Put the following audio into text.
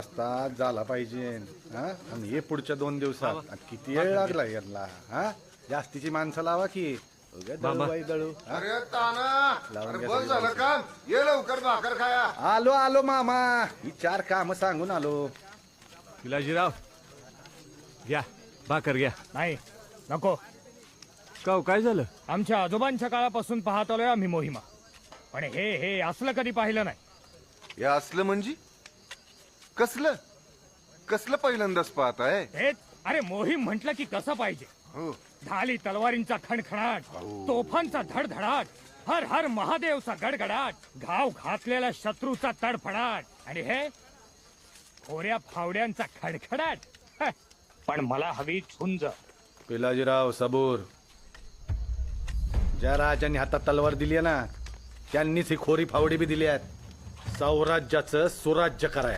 तास झाला पाहिजे हा. आणि हे पुढच्या 2 दिवसात किती वेळ लागला याला हा. जास्तीची माणसं लावा की दळू बाई दळू हा? अरे ताना लावून अरे घ्या बस सगळी झालं माणसं. काम ये लवकर भाकर खाया. आलो आलो मामा ही 4 काम सांगून आलो. पिलाजीराव घ्या भाकर घ्या. नाही नको. काव काय झालं? आमच्या आजोबांच्या काळापासून पाहत आलोय आम्ही मोहिमा, पण हे असलं कधी पाहिलं नाही. हे असलं म्हणजे कसलं कसलं पहिल्यांदाच पाहत आहे. हेच अरे मोहीम म्हटलं की कसं पाहिजे. हो ढाली तलवारींचा खणखणाट, तोफांचा धडधडाट, हर हर महादेवचा गडगडाट, घाव घातलेल्या शत्रूचा तडफडाट आणि हे खोऱ्या फावड्यांचा खडखडाट. ह, पण मला हवी झुंज. पिलाजीराव सबूर, ज्या राजांनी हातात तलवार दिली ना त्यांनीच ही खोरी फावडी बी दिली आहेत. सौराज्याचं सुराज्य कराय.